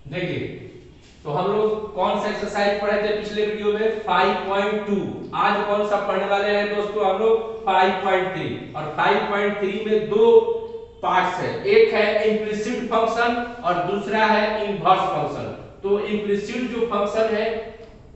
देखिए, तो हम लोग कौन सा एक्सरसाइज पढ़े थे पिछले वीडियो में 5.2। आज कौन सा पढ़ने वाले हैं दोस्तों हम लोग 5.3। और 5.3 में दो पार्ट्स है, एक है इम्प्लिसिट फंक्शन और दूसरा है इनवर्स फंक्शन। तो इम्प्लिसिट जो फंक्शन है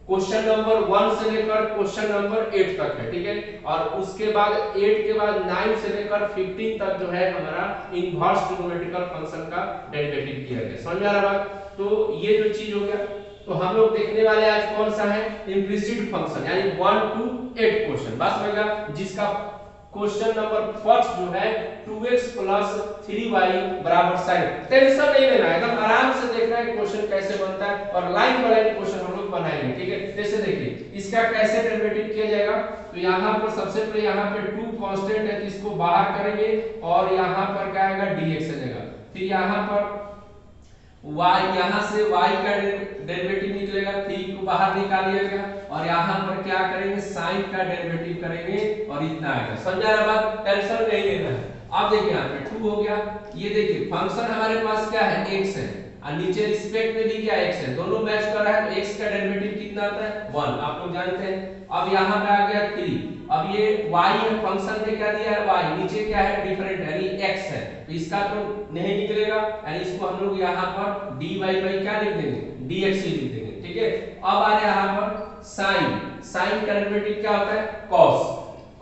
क्वेश्चन नंबर 1 से लेकर क्वेश्चन नंबर 8 तक है, ठीक है। और उसके बाद 8 के बाद 9 से लेकर 15 तक जो है हमारा इनवर्स ट्रिग्नोमेट्रिकल फंक्शन का डेरिवेटिव किया गया। समझ आ रहा बात? तो ये जो चीज हो गया, तो हम लोग देखने वाले आज कौन सा है इम्प्लिसिट फंक्शन, यानी 1 to 8 क्वेश्चन बस होगा, जिसका क्वेश्चन नंबर फर्स्ट जो है 2x प्लस 3y बराबर साइन। टेंशन नहीं लेना है, एकदम आराम से देखना है क्वेश्चन कैसे बनता है और लाइन बाय लाइन क्वेश्चन हम लोग बनाएंगे, ठीक है। जैसे देखिए इसका कैसे डेरिवेटिव किया जाएगा, तो यहाँ पर सबसे पहले यहाँ पे 2 कांस्टेंट है तो इसको बाहर करेंगे और यहाँ पर क्या आएगा dx आ जाएगा। फिर यहाँ पर y, यहाँ से y का डेरिवेटिव निकलेगा, 3 को बाहर निकाल लिया गया और यहाँ पर क्या करेंगे sin का डेरिवेटिव करेंगे और इतना आएगा। समझा रहा बात? टेंशन नहीं लेना है। अब देखिए यहाँ पे 2 हो गया, ये देखिए फंक्शन हमारे पास क्या है x है और नीचे रिस्पेक्ट में भी क्या x है, दोनों मैच कर रहा है तो x का डेरिवेटिव कितना आता है 1, आप लोग जानते हैं। अब यहाँ पे आ गया 3, अब ये y है, फंक्शन में क्या दिया है y, नीचे क्या है डिफरेंट यानी x है, तो इसका तो नहीं निकलेगा यानी इसको हम लोग यहाँ पर dy बाई क्या लिख देंगे dx ही लिख देंगे, ठीक है। अब आ रहा यहाँ पर sin, sin का डेरिवेटिव क्या होता है cos,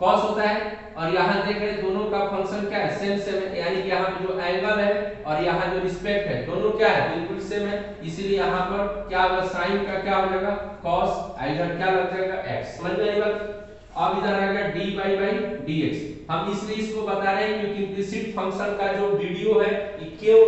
cos होता है। और यहाँ देख रहे हैं दोनों का फंक्शन क्या है सेम सेम है, यानी कि यहाँ पे जो एंगल है और यहाँ जो रिस्पेक्ट है दोनों क्या है बिल्कुल सेम है, इसीलिए यहाँ पर क्या होगा sin का क्या हो जाएगा cos, इधर क्या लग जाएगा x। समझ में आई बात? अब इधर आएगा dy बाई dx। हम इसलिए इसको बता रहे हैं क्योंकि इम्प्लिसिट फंक्शन का जो वीडियो है ये क्यों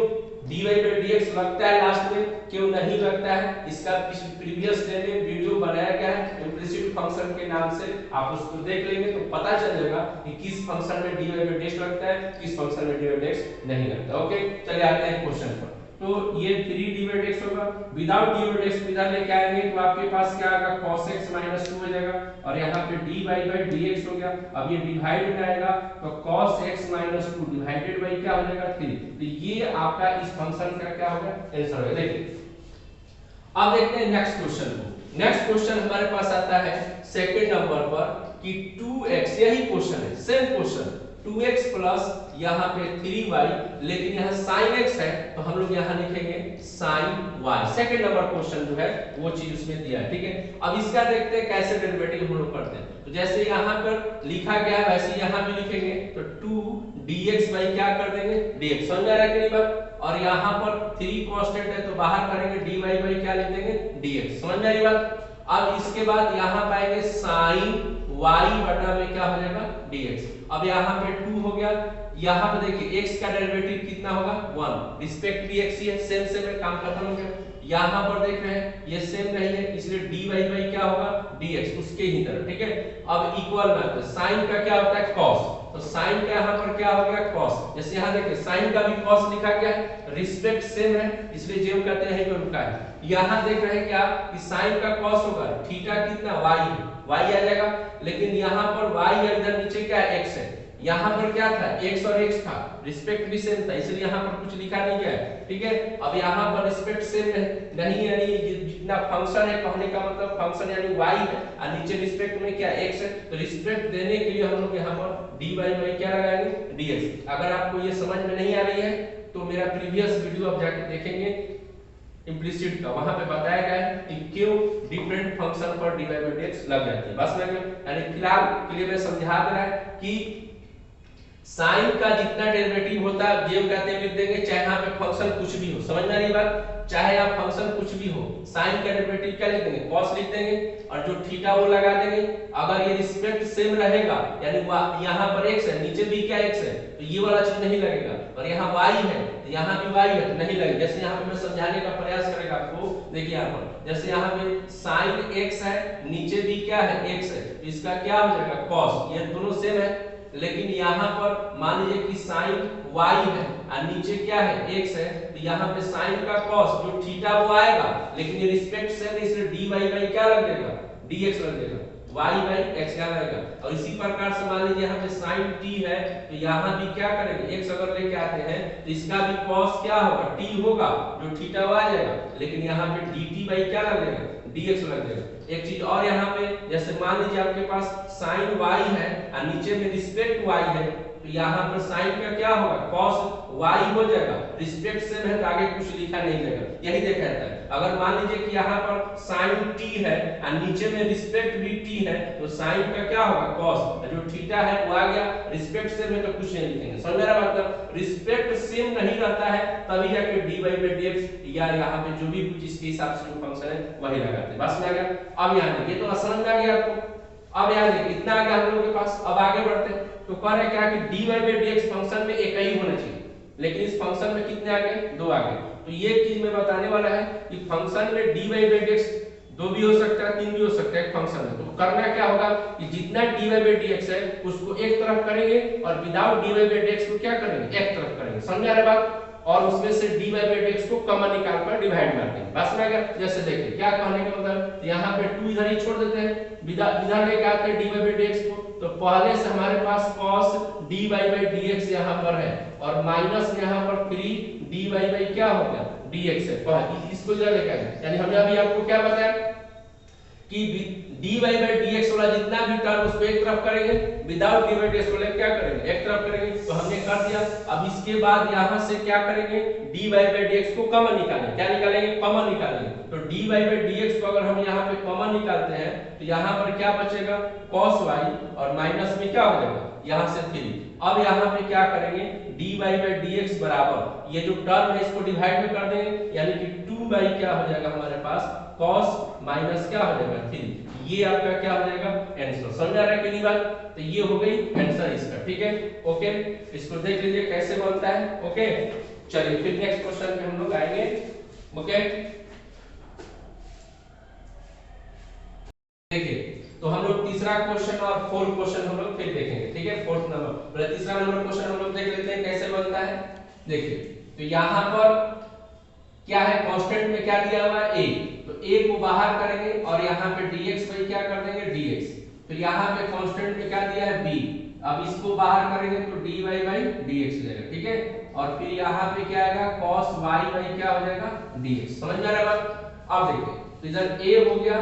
dy बाई dx लगता है लास्ट में, क्यों नहीं लगता है, इसका प्रीवियस डे में वीडियो बनाया गया है इम्प्लिसिट फंक्शन के नाम से, आप उसको देख लेंगे तो पता चलेगा कि किस फंक्शन में dy बाई dx लगता है, किस फंक्शन में dy बाई dx नहीं लगता। ओके, चलिए आते हैं क्वेश्चन पर। तो ये 3 dy बाई dx होगा, विदाउट dy बाई dx इधर लेके आएंगे तो आपके पास क्या आएगा cos x - 2 हो जाएगा और यहाँ पे dy बाई dx हो गया। अब ये डिवाइड में आएगा तो cos x - 2 डिवाइडेड बाई क्या हो जाएगा 3, तो ये आपका इस फंक्शन का क्या होगा आंसर होगा। देखिए अब देखते हैं नेक्स्ट क्वेश्चन को। नेक्स्ट क्वेश्चन हमारे पास आता है सेकंड नंबर पर कि 2x, यही क्वेश्चन है सेम क्वेश्चन, 2x प्लस यहाँ पे 3y, लेकिन यहाँ sin x है तो हम लोग यहाँ लिखेंगे sin y। Second number question जो है वो चीज उसमें दिया है, ठीक है। अब इसका देखते हैं कैसे डेरिवेटिव हम लोग करते हैं। तो जैसे यहाँ पर लिखा गया है वैसे यहाँ भी लिखेंगे, तो 2 dx बाई क्या कर देंगे dx। समझ में आ रहा है कि नहीं बात? और यहाँ पर 3 कांस्टेंट है तो बाहर करेंगे dy बाई क्या लिख देंगे dx। समझ में आ रही बात? अब इसके बाद यहाँ पाएंगे sin y बटा में क्या हो जाएगा dx। अब यहाँ पे 2 हो गया, यहाँ पे देखिए x का डेरिवेटिव कितना होगा 1, रिस्पेक्ट भी x ही है, सेम सेम है, काम खत्म हो गया। यहाँ पर देख रहे हैं ये सेम नहीं है इसलिए dy बाई क्या होगा dx, उसके ही तरह, ठीक है। अब इक्वल में तो sin का क्या होता है cos, तो sin का यहाँ पर क्या हो गया cos, जैसे यहाँ देखिए sin का भी cos लिखा गया है, रिस्पेक्ट सेम है इसलिए जेम कहते हैं कि उनका है। यहाँ देख रहे हैं क्या कि sin का cos होगा, थीटा कितना y है, y आ जाएगा, लेकिन यहाँ पर y है, इधर नीचे क्या है x है, यहाँ पर क्या था x और x था, रिस्पेक्ट भी सेम था इसलिए यहाँ पर कुछ लिखा नहीं गया है, ठीक है। अब यहाँ पर रिस्पेक्ट सेम है नहीं, यानी जितना फंक्शन है कहने का मतलब फंक्शन यानी y है और नीचे रिस्पेक्ट में क्या x है, तो रिस्पेक्ट देने के लिए हम लोग यहाँ पर dy बाई क्या लगाएंगे dx। अगर आपको ये समझ में नहीं आ रही है तो मेरा प्रीवियस वीडियो आप जाके देखेंगे इम्प्लिसिट का, वहां पे बताया गया है कि क्यों डिफरेंट फंक्शन पर dy बाई dx लग जाती है। बस मैं यानी फिलहाल के लिए मैं समझा दे रहा है कि साइन का जितना डेरिवेटिव होता है जेम कहते हैं लिख देंगे, चाहे यहाँ पे फंक्शन कुछ भी हो। समझ में आ रही बात? चाहे आप फंक्शन कुछ भी हो, साइन का डेरिवेटिव क्या लिख देंगे cos लिख देंगे और जो थीटा वो लगा देंगे। अगर ये रिस्पेक्ट सेम रहेगा यानी यहाँ पर x है नीचे भी क्या x है तो ये वाला चीज नहीं लगेगा, और यहाँ y है तो यहाँ भी y है तो नहीं लगेगा। जैसे यहाँ पे मैं समझाने का प्रयास करेगा आपको, देखिए यहाँ पर जैसे यहाँ पे sin x है नीचे भी क्या है x है तो इसका क्या हो जाएगा cos, ये दोनों सेम है। लेकिन यहाँ पर मान लीजिए कि sin y है और नीचे क्या है x है तो यहाँ पे sin का cos जो थीटा वो आएगा, लेकिन ये रिस्पेक्ट सेम है इसलिए dy बाई क्या लग जाएगा dx लग जाएगा। वाई बाई एक्स क्या रहेगा। और इसी प्रकार से मान लीजिए यहाँ पे साइन टी है तो यहाँ भी क्या करेंगे, एक्स अगर लेके आते हैं तो इसका भी कॉस क्या होगा, टी होगा, जो थीटा आ जाएगा, लेकिन यहाँ पे डी टी बाई क्या लग जाएगा, dx लग जाएगा। एक चीज और यहाँ पे, जैसे मान लीजिए आपके पास साइन y है और नीचे में रिस्पेक्ट y है, तो यहाँ पर साइन का क्या होगा, cos y हो जाएगा, रिस्पेक्ट से में आगे कुछ लिखा नहीं जाएगा, यही देखा जाता है। अगर मान लीजिए कि यहाँ पर साइन t है और नीचे में रिस्पेक्ट भी t है, तो साइन का क्या होगा, cos, जो थीटा है वो आ गया, रिस्पेक्ट से में तो कुछ नहीं लिखेंगे। समझ रहा मतलब रिस्पेक्ट सेम नहीं रहता है तभी जाके dy by dx या यहाँ पे जो भी कुछ इसके हिसाब से जो फंक्शन है वही लगाते हैं। बस में आ गया। अब यहाँ देखिए तो समझ में आ गया आपको। अब यहाँ देखिए इतना आ गया हम लोगों के पास। अब आगे बढ़ते हैं तो कह रहे क्या कि dy by dx फंक्शन में एक ही होना चाहिए, लेकिन इस फंक्शन में कितने आ गए, दो आ गए। तो ये चीज मैं बताने वाला है कि फंक्शन में dy by dx दो भी हो सकता है, तीन भी हो सकता है एक फंक्शन में। तो करना क्या होगा कि जितना dy by dx है उसको एक तरफ करेंगे और विदाउट dy by dx को क्या करेंगे, एक तरफ करेंगे। समझा रहे बात। और उसमें से dy by dx को कॉमन निकाल कर डिवाइड कर देंगे। बस में अगर जैसे देखिए क्या कहने का मतलब, यहाँ पे 2 इधर ही छोड़ देते हैं, इधर लेके आते हैं dy by dx को, तो पहले से हमारे पास cos dy by dx यहाँ पर है और माइनस यहाँ पर 3 dy by क्या हो गया, dx है। इसको इधर लेके आए, यानी हमने अभी आपको क्या बताया कि dy by dx वाला जितना भी टर्म उसको एक तरफ करेंगे, विदाउट dy by dx को लेकर क्या करेंगे, एक तरफ करेंगे। तो हमने कर दिया। अब इसके बाद यहाँ से क्या करेंगे, dy by dx को कॉमन निकालेंगे। क्या निकालेंगे, कॉमन निकालेंगे। तो dy by dx को अगर हम यहाँ पे कॉमन निकालते हैं तो यहाँ पर क्या बचेगा, cos y और माइनस में क्या हो जाएगा, यहाँ से 3। अब यहाँ पे क्या करेंगे, dy by dx बराबर ये जो टर्म है इसको डिवाइड में कर देंगे, यानी कि 2 बाई क्या हो जाएगा हमारे पास, cos माइनस क्या हो जाएगा 3। ये आपका क्या हो जाएगा, आंसर। समझ आ रहा है कि नहीं बात। तो ये हो गई आंसर इसका, ठीक है। ओके, इसको देख लीजिए कैसे बनता है। ओके, चलिए फिर नेक्स्ट क्वेश्चन पे हम लोग आएंगे। ओके, देखिए तो हम लोग तीसरा क्वेश्चन और फोर्थ क्वेश्चन हम लोग फिर देखेंगे, ठीक है। फोर्थ नंबर तीसरा नंबर क्वेश्चन हम लोग देख लेते हैं कैसे बनता है। देखिए तो यहाँ पर क्या है, कांस्टेंट में क्या दिया हुआ है, a, तो a को बाहर करेंगे और यहाँ पे dx by क्या कर देंगे, dx। फिर यहाँ पे कांस्टेंट में क्या दिया है, b, अब इसको बाहर करेंगे तो dy by dx जाएगा, ठीक है। और फिर यहाँ पे क्या आएगा, cos y by क्या हो जाएगा, dx। समझ में आ रहा है बात। अब देखिए तो इधर a हो गया।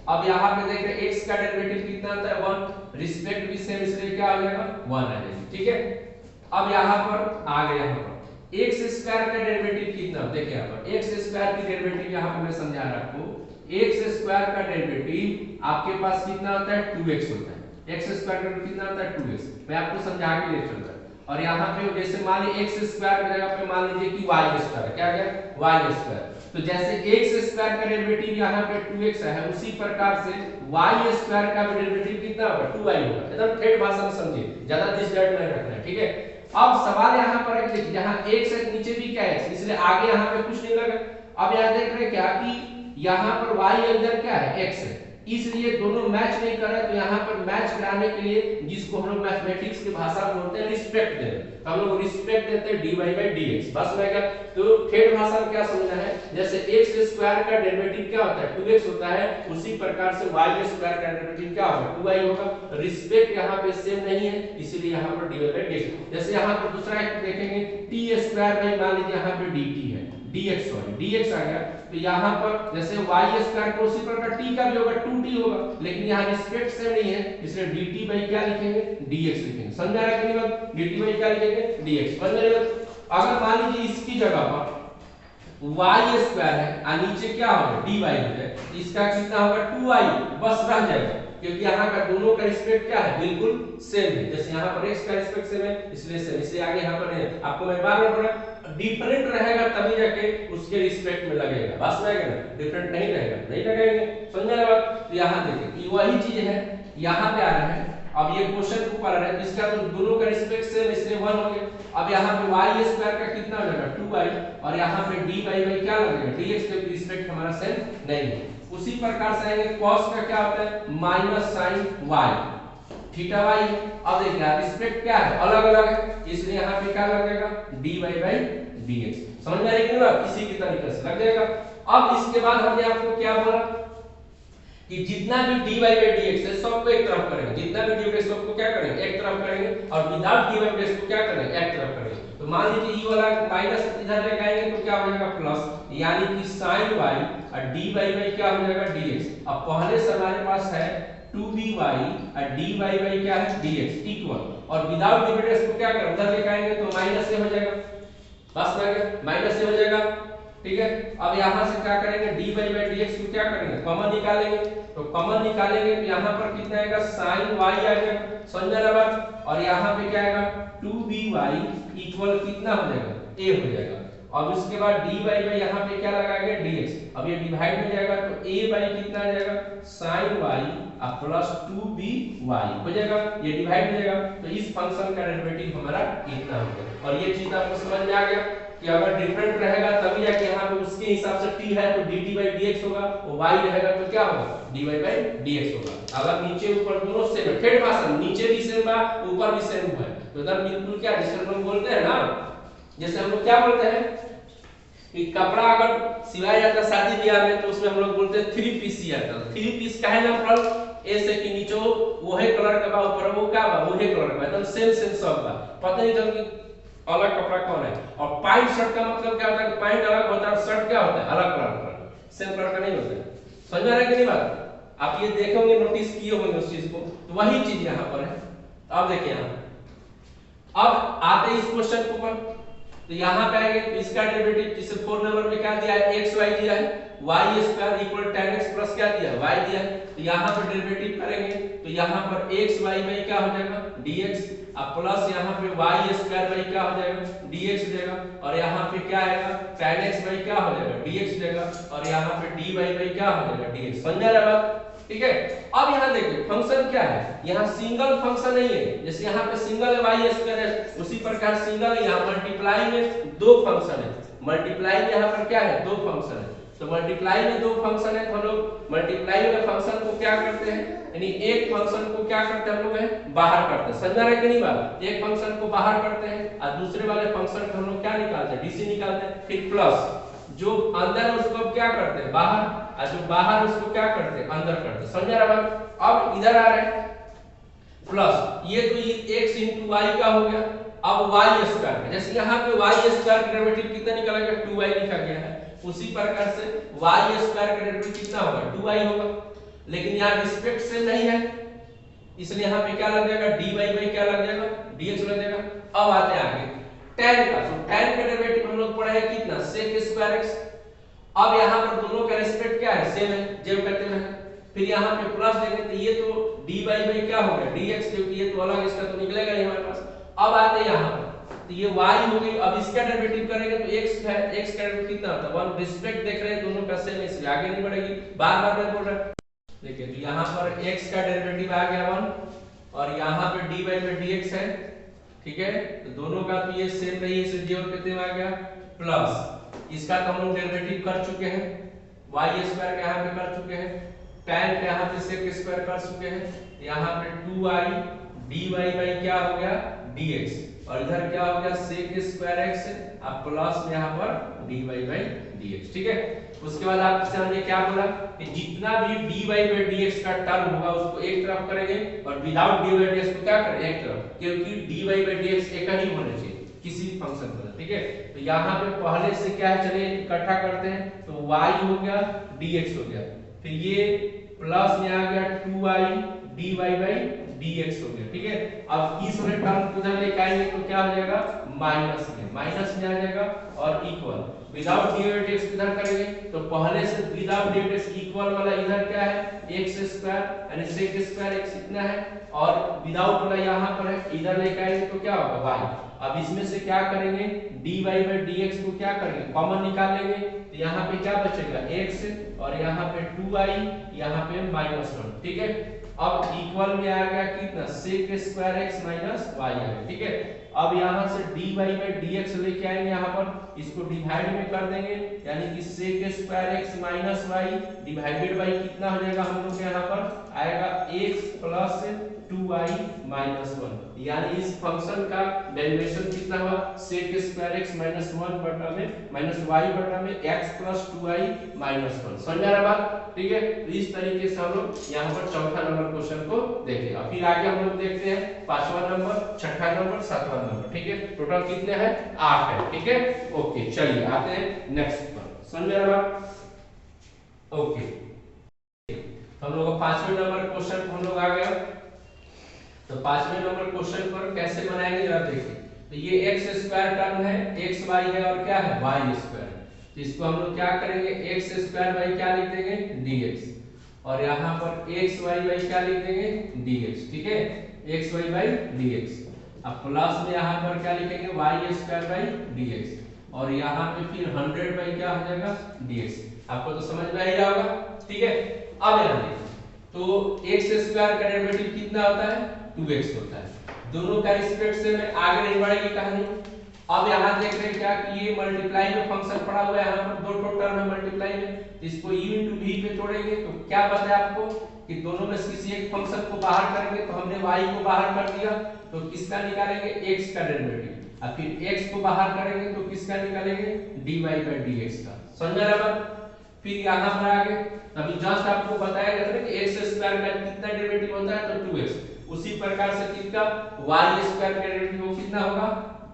अब यहाँ पे देख रहे x का डेरिवेटिव कितना आता है, 1, रिस्पेक्ट भी सेम, इसलिए क्या आ जाएगा, 1 आ जाएगा, ठीक है। अब यहाँ पर आ गया, यहाँ पर x स्क्वायर का डेरिवेटिव कितना, देखिए यहाँ पर x स्क्वायर की डेरिवेटिव यहाँ पे मैं समझा रहा हूं आपको। x स्क्वायर का डेरिवेटिव आपके पास कितना होता है, 2x होता है। x स्क्वायर का कितना होता है, 2x। मैं आपको समझा के ले चल रहा हूं। और यहाँ पे जैसे मान लीजिए x स्क्वायर की जगह पे मान लीजिए कि y स्क्वायर, क्या गया, y स्क्वायर। तो जैसे x स्क्वायर का डेरिवेटिव यहाँ पे 2x है, उसी प्रकार से y स्क्वायर का डेरिवेटिव कितना होगा, 2y होगा। एकदम ठेठ भाषा में समझिए, ज्यादा डिस्टर्ब नहीं रखना है, ठीक है। अब सवाल यहाँ पर है, देखिए यहाँ x है, नीचे भी क्या है, इसलिए आगे यहाँ पे कुछ नहीं लगा। अब यहाँ देख रहे क्या कि यहाँ पर y अंदर क्या है, x है, इसलिए दोनों मैच नहीं कर रहे। तो यहाँ पर मैच कराने के लिए जिसको हम लोग मैथमेटिक्स की भाषा में बोलते हैं रिस्पेक्ट देते हैं, हम लोग रिस्पेक्ट देते हैं dy by dx। बस में क्या, तो ठेठ भाषा में क्या समझना है, जैसे x स्क्वायर का डेरिवेटिव क्या होता है, 2x होता है, उसी प्रकार से y स्क्वायर का डेरिवेटिव क्या होगा, 2y होगा। रिस्पेक्ट यहाँ पे सेम नहीं है, इसीलिए यहाँ पर dy by dx। जैसे यहाँ पर दूसरा एक देखेंगे, t स्क्वायर में मान लीजिए यहाँ पे dt है, dx सॉरी dx आ गया। तो यहाँ पर जैसे y स्क्वायर को उसी प्रकार t का भी होगा, 2t होगा, लेकिन यहाँ रिस्पेक्ट सेम नहीं है, इसलिए dt by क्या लिखेंगे, dx लिखेंगे। समझ आ रहा है कि नहीं बात, dt by क्या लिखेंगे, dx। समझ रहे हो। अगर मान लीजिए इसकी जगह पर y स्क्वायर है और नीचे क्या होगा, dy हो जाए, इसका कितना होगा, 2y बस रह जाएगा, क्योंकि यहाँ का दोनों का रिस्पेक्ट क्या है, बिल्कुल सेम है। जैसे यहाँ पर x का रिस्पेक्ट सेम है, इसलिए सेम, इसलिए आगे यहाँ पर है। आपको मैं बार बार बोला डिफरेंट रहेगा तभी जाके उसके रिस्पेक्ट में लगेगा, बस में ना, डिफरेंट नहीं रहेगा, नहीं लगाएंगे। समझ में आ रहा है। तो यहाँ देखिए ये वही चीज है, यहाँ पे आ रहा है। अब ये क्वेश्चन को पढ़ रहे हैं, इसका तो दोनों का रिस्पेक्ट सेम, इसलिए 1 हो गया। अब यहाँ पे y स्क्वायर का कितना हो जाएगा, 2y, और यहाँ पे dy by क्या लगेगा, dx के रिस्पेक्ट हमारा सेम नहीं है। उसी प्रकार से आएंगे cos का क्या होता है, minus sine y, theta y। अब देखिए रिस्पेक्ट क्या है, अलग अलग है, इसलिए यहाँ पे क्या लगेगा, dy by dx। समझ में आ रही है ना, इसी की तरीके से लग जाएगा। अब इसके बाद हमने आपको क्या बोला कि जितना भी dy by dx है सबको एक तरफ करेंगे, जितना भी dy सबको क्या करेंगे एक तरफ करेंगे, और विदाउट dy by dx को क्या करेंगे एक तरफ करेंगे। तो मान लीजिए ई वाला माइनस इधर लेके आएंगे तो क्या हो जाएगा प्लस, यानी कि sin y और dy by क्या हो जाएगा dx। अब पहले से हमारे पास है 2by और dy by क्या है dx इक्वल, और विदाउट dy by dx को क्या करें उधर लेके आएंगे तो माइनस से हो जाएगा, बस में गया माइनस से हो जाएगा, ठीक है। अब यहां से क्या करेंगे dy by dx को क्या करेंगे कॉमन निकालेंगे, तो कॉमन निकालेंगे तो यहां पर कितना आएगा sin y आ जाएगा, समझ रहे बात, और यहां पे क्या आएगा 2by इक्वल कितना हो जाएगा a हो जाएगा। अब उसके बाद dy by यहां पे क्या लगाएंगे dx, अब ये डिवाइड हो जाएगा तो a by कितना आ जाएगा sin y प्लस 2by हो जाएगा, ये डिवाइड हो जाएगा, तो इस फंक्शन का डेरिवेटिव हमारा इतना हो गया। और ये चीज आपको समझ में आ गया कि अगर डिफरेंट रहेगा तभी जाके यहाँ पे उसके हिसाब से t है तो dt by dx होगा, वो y रहेगा तो क्या होगा dy by dx होगा। अगर नीचे ऊपर दोनों सेम है, थर्ड पर्सन नीचे भी सेम है ऊपर भी सेम है, तो इधर बिल्कुल क्या जिसे हम लोग बोलते हैं ना, जैसे हम लोग क्या बोलते हैं कि कपड़ा अगर सिलाया जाता है शादी ब्याह में तो उसमें हम लोग बोलते हैं 3 पीस सिया जाता है। 3 पीस काहे ना पड़ल ऐसे कि नीचे वो है कलर का बा ऊपर वो का बा वो है कलर का एकदम सेम सेम सब बा, पता नहीं चल कि अलग कपड़ा कौन है। और पैंट शर्ट का मतलब क्या होता है, पैंट अलग होता है और शर्ट क्या होता है अलग कलर का, सेम कलर का नहीं होता है। समझ में आ रहा है कि नहीं बात, आप ये देखोगे नोटिस किए होंगे उस चीज को, तो वही चीज यहाँ पर है। अब देखिए यहाँ अब आते हैं इस क्वेश्चन के ऊपर, तो यहाँ पे आएंगे तो इसका डेरिवेटिव जिसे 4 नंबर में क्या दिया है x y दिया है, y square equal tan x plus क्या दिया है y दिया है, तो यहाँ पर डेरिवेटिव करेंगे तो यहाँ पर x y में क्या हो जाएगा dx अब प्लस यहाँ पे y स्क्वायर बाई क्या हो जाएगा dx हो जाएगा, और यहाँ पे क्या आएगा tan x बाई क्या हो जाएगा dx हो जाएगा, और यहाँ पे dy बाई क्या हो जाएगा dx। समझ रहे बात, ठीक है। अब यहाँ देखिए फंक्शन क्या है, यहाँ सिंगल फंक्शन नहीं है, जैसे यहाँ पे सिंगल है y स्क्वायर है उसी प्रकार सिंगल है यहाँ मल्टीप्लाई में दो फंक्शन है, मल्टीप्लाई में यहाँ पर क्या है दो फंक्शन है, तो मल्टीप्लाई में दो फंक्शन है तो हम लोग मल्टीप्लाई वाले फंक्शन को क्या करते हैं, यानी एक फंक्शन को क्या करते हैं हम लोग है बाहर करते हैं। समझ रहे हैं कि नहीं बात, एक फंक्शन को बाहर करते हैं और दूसरे वाले फंक्शन को हम लोग क्या निकालते हैं डीसी निकालते हैं, फिर प्लस जो अंदर है उसको क्या करते हैं बाहर, और जो बाहर उसको क्या करते हैं अंदर करते हैं। समझ रहे बात, अब इधर आ रहे हैं प्लस ये तो x into y का हो गया, अब y स्क्वायर जैसे यहाँ पे y स्क्वायर का डेरिवेटिव कितना निकला गया 2y लिखा गया है, उसी प्रकार से y स्क्वायर का डेरिवेटिव कितना होगा 2y होगा, लेकिन यहाँ रिस्पेक्ट से नहीं है इसलिए यहाँ पे क्या लग जाएगा dy by क्या लग जाएगा dx लग जाएगा। अब आते हैं आगे tan का, तो tan का डेरिवेटिव हम लोग पढ़ा है कितना sec स्क्वायर x, अब यहाँ पर दोनों का रिस्पेक्ट क्या है सेम है जेब करते हैं, फिर यहाँ पे प्लस देंगे तो ये तो dy by क्या हो गया dx, क्योंकि ये तो अलग इसका तो निकलेगा नहीं हमारे पास। अब आते हैं यहाँ पर तो ये y हो गई, अब इसका डेरिवेटिव करेंगे तो x है, x का डेरिवेटिव कितना होता है 1, रिस्पेक्ट देख रहे हैं दोनों का सेम है इसलिए आगे नहीं बढ़ेगी, बार-बार मैं बोल रहा हूं। देखिए तो यहाँ पर x का डेरिवेटिव आ गया 1 और यहाँ पे dy by dx है, ठीक है, तो दोनों का तो ये सेम रही है इसलिए जेब पे सेम आ गया, प्लस इसका तो हम डेरिवेटिव कर चुके हैं y स्क्वायर का यहाँ पे कर चुके हैं, tan का यहाँ पे sec स्क्वायर कर चुके हैं, यहाँ पे 2y dy by क्या हो गया dx, और इधर क्या हो गया sec स्क्वायर x अब प्लस में यहाँ पर dy by dx, ठीक है। उसके बाद आपसे हमने क्या बोला कि जितना भी dy by dx का टर्म होगा उसको एक तरफ करेंगे और विदाउट dy by dx को क्या करें एक तरफ, क्योंकि dy by dx एक ही होना चाहिए किसी भी फंक्शन पर, ठीक है। तो यहाँ पे पहले से क्या है चलिए इकट्ठा करते हैं, तो y हो गया dx हो गया, फिर ये प्लस में आ गया 2y dy by dx हो गया, ठीक है। अब इस वाले टर्म को इधर लेके आएंगे तो क्या हो जाएगा माइनस में आ जाएगा और equal, without dy by dx इधर करेंगे तो पहले से without dy by dx equal वाला इधर क्या है x स्क्वायर यानी sec स्क्वायर x इतना है, और विदाउट वाला यहाँ पर है इधर लेके आएंगे तो क्या होगा y। अब इसमें से क्या करेंगे dy by dx को क्या करेंगे कॉमन निकाल लेंगे, तो यहाँ पे क्या बचेगा x और यहाँ पे 2y यहाँ पे -1, ठीक है। अब इक्वल में आ गया कितना sec square x minus y आ गया, ठीक है। अब यहाँ से dy by dx लेके आएंगे यहाँ पर इसको डिवाइड में कर देंगे, यानी कि sec square x minus y divided by कितना हो जाएगा हम लोग के यहाँ पर आएगा x प्लस 2i माइनस 1, यानी इस फंक्शन का डेरिवेशन कितना हुआ sec स्क्वायर x माइनस 1 बटा में माइनस y बटा में x प्लस 2i माइनस 1। समझ आ रहा बात? ठीक है, तो इस तरीके से हम लोग यहाँ पर चौथा नंबर क्वेश्चन को देखे। अब फिर आगे हम लोग देखते हैं पांचवा नंबर, छठा नंबर, सातवां नंबर। ठीक है, टोटल कितने हैं 8 है। ठीक है, ओके, चलिए आते हैं नेक्स्ट पर। समझ आ रहा बात? ओके, हम लोग का पांचवें नंबर क्वेश्चन हम लोग आ गया। तो पांचवें नंबर क्वेश्चन पर कैसे बनाएंगे जरा देखिए। तो ये x स्क्वायर टर्म है, x y है और क्या है y स्क्वायर। तो इसको हम लोग क्या करेंगे, x स्क्वायर बाई क्या लिख देंगे dx, और यहाँ पर x y बाई क्या लिख देंगे dx। ठीक है, x y बाई dx। अब प्लस में यहाँ पर क्या लिखेंगे y स्क्वायर बाई dx, और यहाँ पे फिर 100 बाई क्या हो जाएगा dx। आपको तो समझ में आ ही रहा होगा। ठीक है, अब यहाँ देखिए, तो x स्क्वायर का डेरिवेटिव कितना होता है 2x होता है। दोनों का रिस्पेक्ट से मैं आगे नहीं बढ़ेगी कहानी। अब यहाँ देख रहे हैं क्या कि ये मल्टीप्लाई में फंक्शन पड़ा हुआ है, यहाँ पर दो टर्म है मल्टीप्लाई में, तो इसको u into v पे तोड़ेंगे तो क्या पता है आपको कि दोनों में से किसी एक फंक्शन को बाहर करेंगे। तो हमने y को बाहर कर दिया तो किसका निकालेंगे x का डेरिवेटिव, और फिर x को बाहर करेंगे तो किसका निकालेंगे dy by dx का। समझ आ रहा है? फिर यहाँ पर आगे अभी जस्ट आपको बताया गया था कि x स्क्वायर का कितना डेरिवेटिव होता है तो 2x, उसी प्रकार से किसका y स्क्वायर का डेरिवेटिव कितना होगा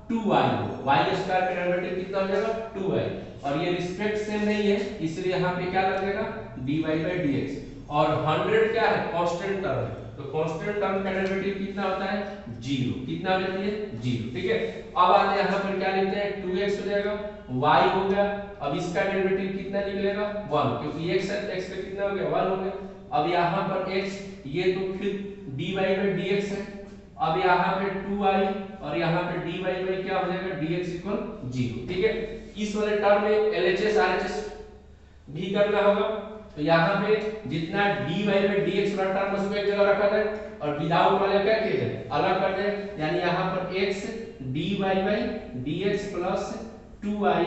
2y, y स्क्वायर का डेरिवेटिव कितना हो जाएगा 2y, और ये रिस्पेक्ट सेम नहीं है इसलिए यहाँ पे क्या लगेगा dy by dx, और 100 क्या है कांस्टेंट टर्म है, तो कांस्टेंट टर्म का डेरिवेटिव कितना होता है 0, कितना हो जाती है 0। ठीक है, अब आते यहाँ पर क्या लिखते हैं 2x हो जाएगा, y हो गया, अब इसका डेरिवेटिव कितना निकलेगा 1, क्योंकि x है तो x का कितना हो गया 1 हो गया। अब यहाँ पर x ये तो फिर dy by dx है, अब यहाँ पे 2i और यहाँ पे dy by क्या हो जाएगा dx इक्वल 0। ठीक है, इस वाले टर्म में LHS RHS भी करना होगा, तो यहाँ पे जितना dy by dx वाला टर्म उसको एक जगह रखा जाए और विदाउट वाले क्या किया जाए अलग कर दे, यानी यहाँ पर x dy by dx plus 2i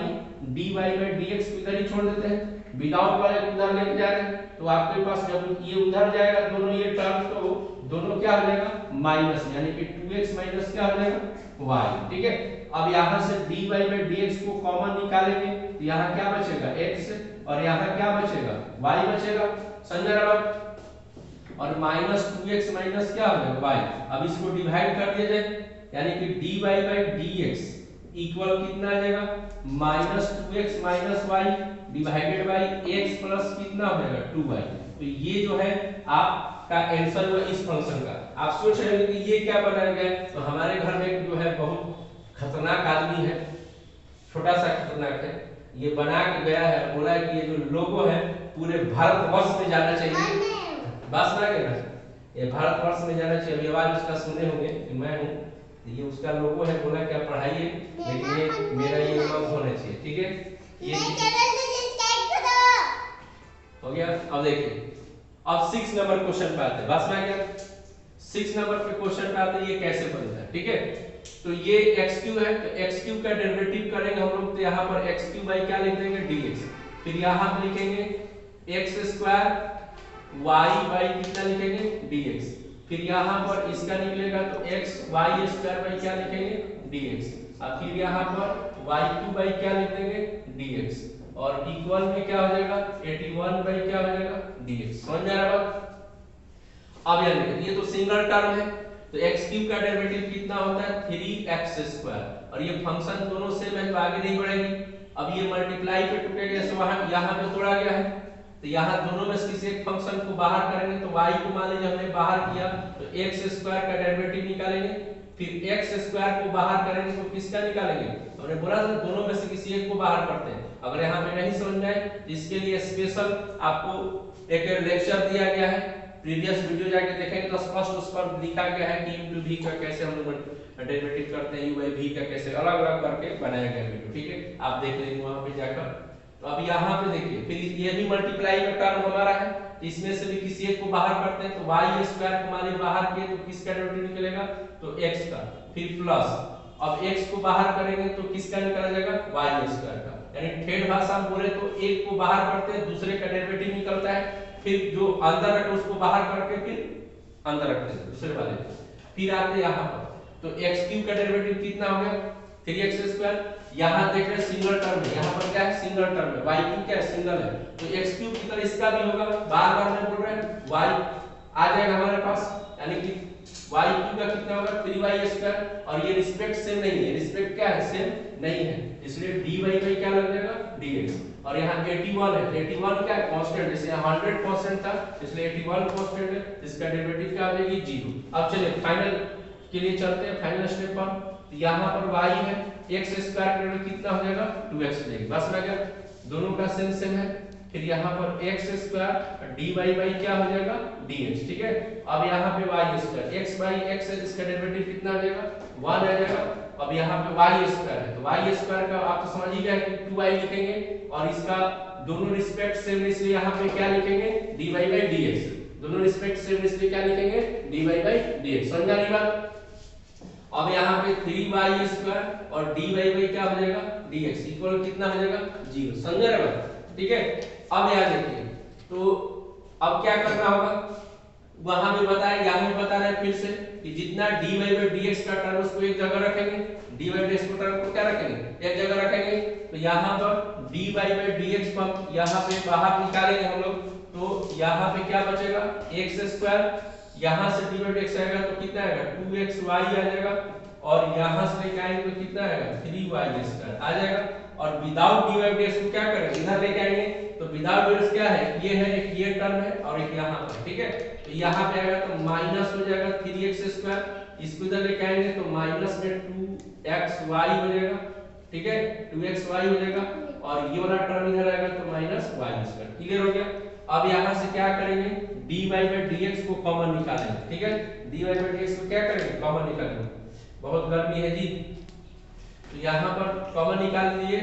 dy by dx को इधर ही छोड़ देते हैं, विदाउट वाले को उधर लेके जा रहे हैं, तो आपके पास जब ये उधर जाएगा दोनों ये टर्म तो दोनों क्या हो जाएगा माइनस, यानी कि 2x माइनस क्या हो जाएगा y। ठीक है, अब यहाँ से dy by dx को कॉमन निकालेंगे तो यहाँ क्या बचेगा x और यहाँ क्या बचेगा y बचेगा। समझ रहे हो? और माइनस 2x माइनस क्या हो जाएगा y। अब इसको डिवाइड कर दिया जाए, यानी कि dy by dx इक्वल कितना आ जाएगा minus 2x minus y divided by x plus कितना हो जाएगा 2y। तो ये जो है आपका आंसर हुआ इस फंक्शन का। आप सोच रहे हो कि ये क्या बनाया गया है, तो हमारे घर में जो है बहुत खतरनाक आदमी है, छोटा सा खतरनाक है, ये बना के गया है, बोला है कि ये जो लोगो है पूरे भारतवर्ष में जाना चाहिए। बस ना कहना ये भारतवर्ष में जाना चाहिए। अभी आवाज उसका सुने होंगे कि मैं हूँ, ये उसका लोगो है, बोला क्या पढ़ाइए, लेकिन ये मेरा ये नाम होना चाहिए। ठीक है, ये हो गया। अब देखिए, अब 6 नंबर क्वेश्चन पे आते हैं, बस में आ गया 6 नंबर पे क्वेश्चन पे आते हैं ये कैसे बनता है। ठीक है, तो ये x³ है, तो x³ का डेरिवेटिव करेंगे हम लोग, तो यहाँ पर x³ बाई क्या लिख देंगे dx, फिर यहाँ पे लिखेंगे x² y बाई कितना लिखेंगे dx, फिर यहाँ पर इसका निकलेगा तो x y² बाई क्या लिखेंगे dx, और फिर यहाँ पर y³ बाई क्या लिख देंगे dx, और इक्वल में क्या हो जाएगा 81 बाई क्या हो जाएगा dx। समझ आ रहा है? अब ये तो सिंगल टर्म है, तो x³ का डेरिवेटिव कितना होता है 3x², और ये फंक्शन दोनों सेम है तो आगे नहीं बढ़ेगी। अब ये मल्टीप्लाई पे टूटेगा, जैसे वहां यहाँ पे तोड़ा गया है, तो यहाँ दोनों में से किसी एक फंक्शन को बाहर करेंगे, तो y को मान लीजिए हमने बाहर किया तो x² का डेरिवेटिव निकालेंगे, फिर x² को बाहर करेंगे तो किसका निकालेंगे, हमने बोला था दोनों में से किसी एक को बाहर करते हैं। अगर यहाँ पे नहीं समझ में आए तो इसके लिए स्पेशल आपको एक लेक्चर दिया गया है, प्रीवियस वीडियो जाके देखेंगे तो स्पष्ट उस पर लिखा गया है कि u to v का कैसे हम लोग डेरिवेटिव करते हैं, u by v का कैसे अलग अलग करके बनाया गया वीडियो। ठीक है, आप देख लेंगे वहां पे जाकर। तो अब यहाँ पे देखिए, फिर ये भी मल्टीप्लाई का टर्म हमारा है, तो इसमें से भी किसी एक को बाहर करते हैं, तो y² को मान लीजिए बाहर किए तो किसका डेरिवेटिव निकलेगा तो x का, फिर प्लस अब x को बाहर करेंगे तो किसका निकला जाएगा y² का, यानी ठेठ भाषा में बोले तो एक को बाहर करते हैं दूसरे का डेरिवेटिव निकलता है, फिर जो अंदर है उसको बाहर करके फिर अंदर रखते हैं दूसरे वाले। फिर आते यहाँ पर तो x क्यूब का डेरिवेटिव कितना हो गया 3x स्क्वायर। यहाँ देख रहे सिंगल टर्म है, यहाँ पर क्या है सिंगल टर्म है, y क्यूब क्या है सिंगल है, तो x क्यूब की तरह इसका भी होगा। बार बार मैं बोल रहा हूँ y आ जाएगा हमारे पास, यानी कि y क्यूब का कितना होगा 3y स्क्वायर। और ये रिस्पेक्ट सेम नहीं है, रिस्पेक्ट क्या है सेम नहीं है, इसलिए dy बाई क्या लग जाएगा dx। और यहाँ 81 है, 81 क्या है कांस्टेंट, जैसे 100% था इसलिए 81 कांस्टेंट है, इसका डेरिवेटिव क्या आ जाएगी 0। अब चलिए फाइनल के लिए चलते हैं, फाइनल स्टेप पर। तो यहाँ पर y है x स्क्वायर का कितना हो जाएगा 2x मिलेगा, बस लगा दोनों का सेम सेम है। फिर यहाँ पर x स्क्वायर dy बाई क्या हो जाएगा dx, ठीक है। अब यहाँ पे y square x by x है, इसका डेरिवेटिव कितना आ जाएगा 1 आ जाएगा। अब यहाँ पे y स्क्वायर है, तो y स्क्वायर का आप तो समझ ही गए कि 2y लिखेंगे, और इसका दोनों रिस्पेक्ट सेम इसलिए यहाँ पे क्या लिखेंगे dy बाई dx, दोनों रिस्पेक्ट सेम इसलिए क्या लिखेंगे dy बाई dx, समझा रही बात। अब यहाँ पे 3y स्क्वायर और dy बाई क्या हो जाएगा dx इक्वल कितना हो जाएगा 0, समझ रहे बात, ठीक है। अब यहाँ देखिए तो अब क्या करना होगा, वहां भी बताया यहाँ भी बता रहे हैं फिर से कि जितना dy बाई dx का टर्म उसको एक जगह रखेंगे, dy बाई dx का टर्म को क्या रखेंगे एक जगह रखेंगे। तो यहाँ पर dy बाई dx पर यहाँ पे बाहर निकालेंगे हम लोग, तो यहाँ पे क्या बचेगा x स्क्वायर, यहाँ से dy बाई dx आएगा तो कितना आएगा 2xy आ जाएगा, और यहाँ से लेके आएंगे तो कितना आएगा 3y स्क्वायर आ जाएगा। और विदाउट dy बाई dx को क्या करेंगे इधर लेके आएंगे, तो विदाउट dx क्या है ये है, एक ये टर्म है और एक यहाँ पर, ठीक है। तो यहाँ पे आएगा तो माइनस हो जाएगा 3x स्क्वायर, इसको इधर लेके आएंगे तो माइनस में 2xy हो जाएगा, ठीक है 2xy हो जाएगा, और ये वाला टर्म इधर आएगा तो माइनस y स्क्वायर, क्लियर हो गया। अब यहाँ से क्या करेंगे dy बाई dx को कॉमन निकालेंगे, ठीक है dy बाई dx को क्या करेंगे कॉमन निकालेंगे, बहुत गर्मी है जी, तो यहाँ पर कॉमन निकाल लिए,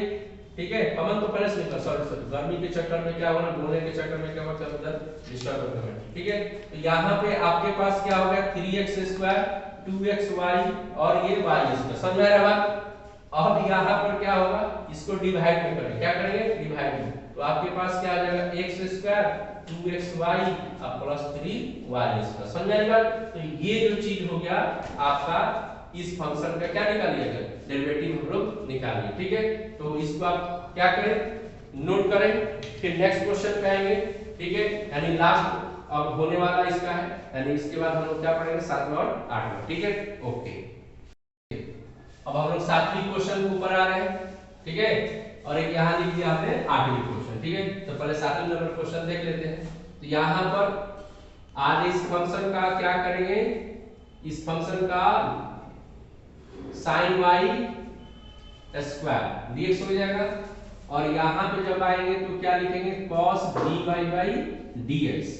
ठीक है। कॉमन तो पहले से निकाल, सॉरी गर्मी के चक्कर में क्या होगा बोलने के चक्कर में क्या होगा उधर डिस्टर्ब होता है, ठीक है। तो यहाँ पे आपके पास क्या हो गया 3x स्क्वायर 2xy और ये y स्क्वायर, समझ में आ रहा है। अब यहाँ पर क्या होगा इसको डिवाइड में करेंगे, क्या करेंगे डिवाइड में, तो आपके पास क्या आ जाएगा x square 2xy plus 3y square, समझ में आ रहा है। तो ये जो चीज हो गया आपका इस फंक्शन का क्या निकालिएगा डेरिवेटिव हम लोग निकालिए, ठीक है। तो इसको आप क्या करें नोट करें, फिर नेक्स्ट क्वेश्चन पे आएंगे, ठीक है, यानी लास्ट अब होने वाला इसका है, यानी इसके बाद हम लोग क्या पढ़ेंगे 7वां और 8वां, ठीक है ओके। अब हम लोग 7वीं क्वेश्चन के ऊपर आ रहे हैं, ठीक है, और एक यहाँ लिख दिया आपने 8वीं क्वेश्चन, ठीक है। तो पहले 7वें नंबर क्वेश्चन देख लेते हैं। तो यहाँ पर आज इस फंक्शन का क्या करेंगे, इस फंक्शन का sin y स्क्वायर dx हो जाएगा, और यहाँ पे जब आएंगे तो क्या लिखेंगे cos dy बाई dx,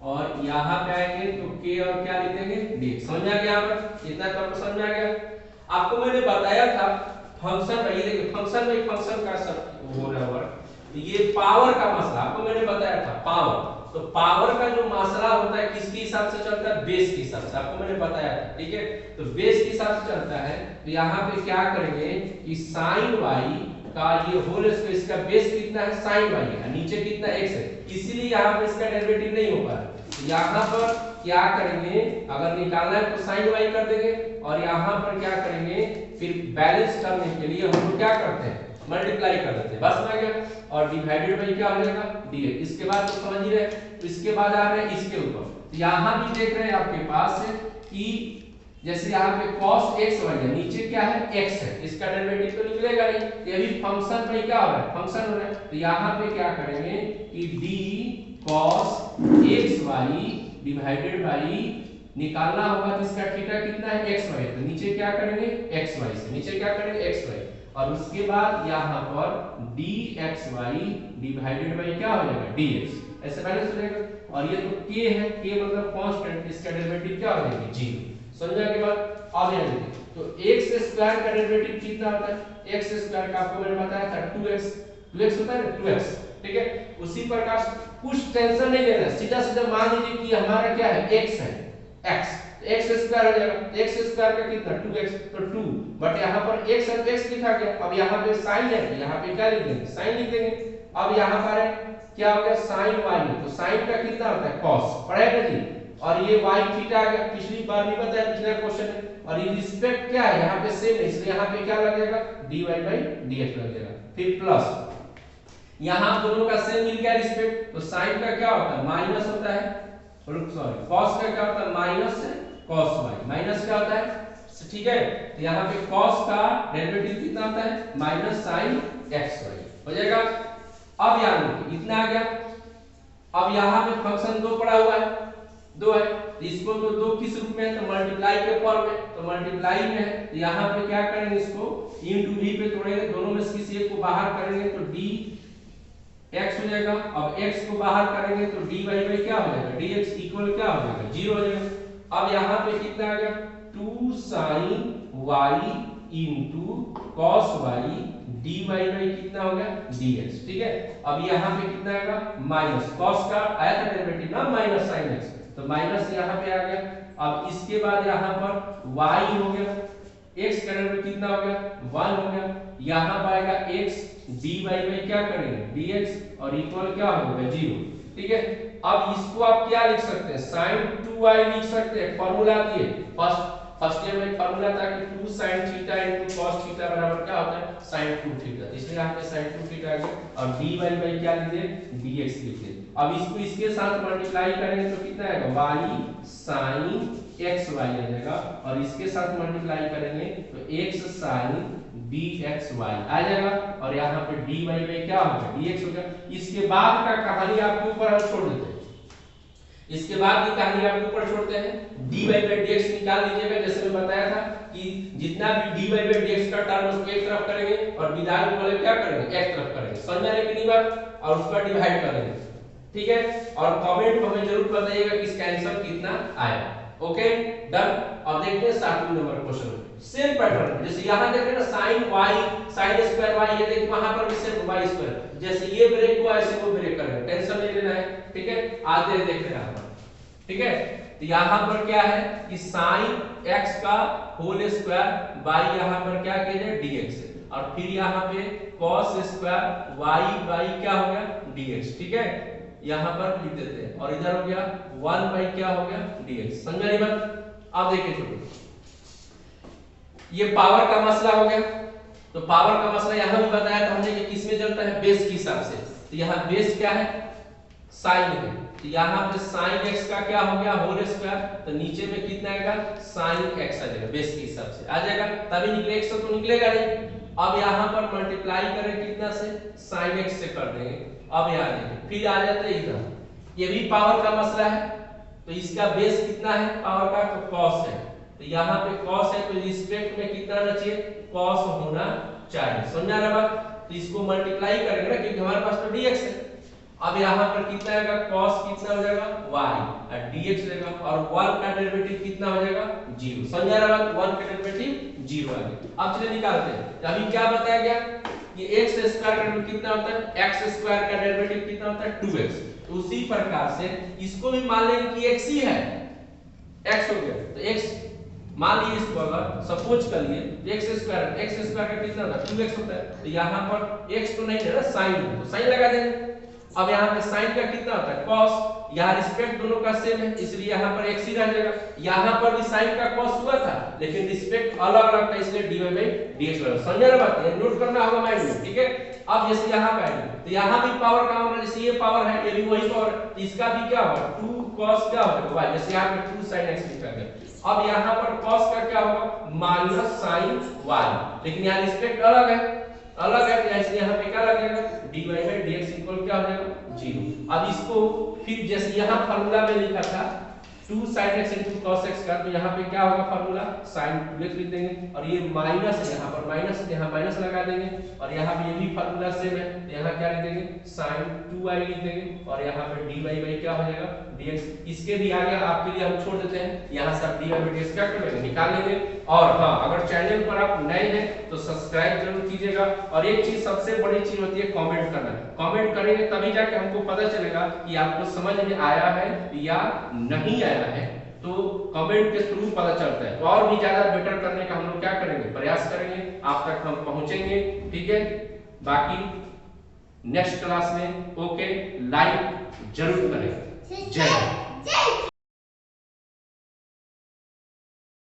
और यहाँ पे आएंगे तो k और क्या लिखेंगे dx, समझ आ गया। पर इतना तो आपको समझ आ गया। आपको मैंने बताया था फंक्शन, ये देखिए फंक्शन में फंक्शन का सब हो रहा है, ये पावर का मसला आपको मैंने बताया था पावर, तो पावर का जो मसला होता है किसके हिसाब से चलता है बेस के हिसाब से, आपको मैंने बताया था, ठीक है। तो बेस के हिसाब से चलता है, तो यहाँ पे क्या करेंगे कि sin y का ये होल स्क्वायर, इसका बेस कितना है sin y है, नीचे कितना x है, इसीलिए यहाँ पे इसका डेरिवेटिव नहीं हो पा रहा। तो यहाँ पर क्या करेंगे अगर निकालना है तो sin y कर देंगे, और यहाँ पर क्या करेंगे फिर बैलेंस करने के लिए हम लोग क्या करते हैं मल्टीप्लाई कर देते हैं, बस में गया, और डिवाइडेड बाई क्या हो जाएगा dx। इसके बाद तो समझ ही रहे, तो इसके बाद आ रहे हैं इसके ऊपर, तो यहाँ भी देख रहे हैं आपके पास कि जैसे यहाँ पे cos x y है, नीचे क्या है x है, इसका डेरिवेटिव तो निकलेगा नहीं, ये भी फंक्शन में क्या हो रहा है फंक्शन हो रहा है। तो यहाँ पे क्या करेंगे कि d cos x y divided by निकालना होगा, तो इसका थीटा कितना है x y, तो नीचे क्या करेंगे x y से, नीचे क्या करेंगे x y, और उसके बाद यहाँ पर dxy डिवाइडेड बाई क्या हो जाएगा dx, ऐसे बैलेंस हो जाएगा। और ये तो k है, k मतलब कांस्टेंट, इसका डेरिवेटिव क्या हो जाएगा 0, समझा के बाद। अब यहाँ देखिए तो x स्क्वायर का डेरिवेटिव कितना होता है, x स्क्वायर का आपको मैंने बताया था 2x होता है 2x, ठीक है। उसी प्रकार कुछ टेंशन नहीं लेना, सीधा सीधा मान लीजिए कि हमारा क्या है x है x, x स्क्वायर हो जाएगा, x स्क्वायर का कितना 2x, तो 2, बट यहाँ पर x है तो x लिखा गया। अब यहाँ पे sin है तो यहाँ पे क्या लिख देंगे sin लिख देंगे। अब यहाँ पर क्या हो गया sin y है, तो sin का कितना होता है cos, पढ़े ना जी, और ये y थीटा आ गया, पिछली बार भी बताया, पिछला क्वेश्चन है। और ये रिस्पेक्ट क्या है, यहाँ पे सेम है, इसलिए यहाँ पे क्या लगेगा, dy by dx लगेगा। फिर प्लस यहाँ दोनों का सेम मिल गया रिस्पेक्ट, तो साइन का क्या होता है, माइनस होता है, सॉरी कॉस का क्या होता है, माइनस है cos y, माइनस क्या होता है, ठीक है। तो यहाँ पे cos का डेरिवेटिव कितना होता है, माइनस साइन xy हो जाएगा। अब याद रखिए इतना आ गया। अब यहाँ पे फंक्शन दो पड़ा हुआ है, दो है, तो इसको तो दो किस रूप में है, तो मल्टीप्लाई के फॉर्म में, तो मल्टीप्लाई में है, तो यहाँ पे क्या करेंगे, इसको इनटू v पे तोड़ेंगे, दोनों में से किसी एक को बाहर करेंगे तो dx हो जाएगा। अब x को बाहर करेंगे तो dy by क्या हो जाएगा, dx इक्वल क्या हो जाएगा, 0 हो जाएगा। अब यहाँ पे कितना आ गया, 2 sin y into cos y dy by कितना हो गया, dx, ठीक है। अब यहाँ पे कितना आएगा, माइनस cos का आया था डेरिवेटिव ना, माइनस sin x, तो माइनस यहाँ पे आ गया। अब इसके बाद यहाँ पर y हो गया, x का डेरिवेटिव कितना हो गया, 1 हो गया। यहाँ पर आएगा x dy by क्या करेंगे, dx, और इक्वल क्या हो गया, 0, ठीक है। अब इसको आप क्या लिख सकते हैं, sin 2y लिख सकते हैं, फार्मूला दिए फर्स्ट ईयर में फार्मूला था कि 2 sin theta into cos theta बराबर क्या होता है, sin 2 थीटा, इसलिए यहाँ पे sin 2 थीटा आ गया। और dy by क्या लिखे, dx लिखे। अब इसको इसके साथ मल्टीप्लाई करेंगे तो कितना आएगा, y sin xy आ जाएगा, और इसके साथ मल्टीप्लाई करेंगे तो x sin bxy आ जाएगा, और यहाँ पे dy by क्या होगा, dx होगा। इसके बाद का कहानी आपके ऊपर हम छोड़ देते हैं, इसके बाद की कहानी आपके ऊपर छोड़ते हैं। dy by dx निकाल लीजिएगा, जैसे मैं बताया था कि जितना भी dy by dx का टर्म उसको एक तरफ करेंगे और विदाउट वाले क्या करेंगे, एक तरफ करेंगे, समझ आने की नहीं बात, और उसका डिवाइड करेंगे, ठीक है। और कमेंट में हमें जरूर बताइएगा कि इसका आंसर कितना आया। Okay done. अब देखते हैं 7वें नंबर क्वेश्चन, सेम पैटर्न, जैसे यहां देख रहे हैं ना sin y sin square y, ये देखिए वहां पर भी सिर्फ y स्क्वायर, जैसे ये ब्रेक हुआ ऐसे वो ब्रेक करेंगे, टेंशन नहीं लेना है, ठीक है। आगे देख रहे हैं आप, ठीक है। तो यहां पर क्या है कि sin x का होल स्क्वायर y यहां पर क्या किया dx है, और फिर यहां पे cos स्क्वायर y क्या हो गया dx, ठीक है। यहां पर लिख देते हैं, और इधर हो गया 1 बाई क्या हो गया dx, समझा नहीं बात। अब देखिए छोटे, ये पावर का मसला हो गया, तो पावर का मसला यहां भी बताया था हमने कि किसमें चलता है, बेस के हिसाब से। तो यहां बेस क्या है, साइन है, तो यहां पे sin x का क्या हो गया होल स्क्वायर, तो नीचे में कितना आएगा sin x आ जाएगा, बेस के हिसाब से आ जाएगा, तभी निकले, x तो निकलेगा नहीं। अब यहां पर मल्टीप्लाई करें कितना से, sin x से कर देंगे। अब यहां देखिए फिर आ जाते हैं इधर, ये भी पावर का मसला है, तो इसका बेस कितना है पावर का, तो cos है, तो यहाँ पे cos है, तो रिस्पेक्ट में कितना होना चाहिए, cos होना चाहिए, समझा रहा बात। तो इसको मल्टीप्लाई करेंगे ना, क्योंकि हमारे पास तो dx है। अब यहाँ पर कितना आएगा, cos कितना हो जाएगा y, और dx रहेगा, और 1 का डेरिवेटिव कितना हो जाएगा 0, समझा रहा बात, 1 का डेरिवेटिव 0 आ गया। अब चलिए निकालते हैं, तो अभी क्या बताया गया कि x स्क्वायर का डेरिवेटिव कितना होता है, x स्क्वायर का डेरिवेटिव कितना होता है 2x, तो उसी प्रकार से इसको भी मान लेंगे कि x ही है, x हो गया, तो x मान लीजिए, इसको अगर सपोज कर लिए x स्क्वायर का कितना होता है 2x होता है, तो यहाँ पर x तो नहीं है ना, sin है, तो sin लगा देंगे। अब यहाँ पे sin का कितना होता है cos, यहाँ रिस्पेक्ट दोनों का सेम है, इसलिए यहाँ पर x ही रह जाएगा। यहाँ पर भी sin का cos हुआ था, लेकिन रिस्पेक्ट अलग अलग था, इसलिए dy by dx लगा, समझ रहे बात, ये नोट करना होगा माइंड में, ठीक है। अब जैसे यहाँ पे आएंगे, तो यहाँ भी पावर का होगा, जैसे ये पावर है, ये भी वही पावर, तो इसका भी क्या होगा 2 cos क्या होगा y, जैसे यहाँ पे 2 sin x लिखा गया। अब यहाँ पर cos का क्या होगा माइनस sin y, लेकिन यहाँ रिस्पेक्ट अलग है, तो इसलिए यहाँ पे क्या लगेगा dy by dx इक्वल क्या हो जाएगा 0। अब इसको फिर जैसे यहाँ फार्मूला में लिखा था 2 sin x into cos x का, तो यहाँ पे क्या होगा फार्मूला sin 2x लिख देंगे, और ये माइनस है, यहाँ पर माइनस है, यहाँ माइनस लगा देंगे, और यहाँ पे ये भी फार्मूला सेम है, तो यहाँ क्या लिख देंगे sin 2y लिख देंगे, और यहाँ पे dy by क्या हो जाएगा dx। इसके भी आगे आपके लिए हम छोड़ देते हैं, यहाँ से आप dy by dx क्या कर लेंगे निकाल लेंगे। और हाँ, अगर चैनल पर आप नए हैं तो सब्सक्राइब जरूर कीजिएगा, और एक चीज सबसे बड़ी चीज होती है कमेंट करना, कमेंट करेंगे तभी जाके हमको पता चलेगा कि आपको समझ में आया है या नहीं आया है, तो कमेंट के थ्रू पता चलता है। तो और भी ज्यादा बेटर करने का हम लोग क्या करेंगे, प्रयास करेंगे, आप तक हम पहुंचेंगे, ठीक है। बाकी नेक्स्ट क्लास में ओके लाइक जरूर करें। जय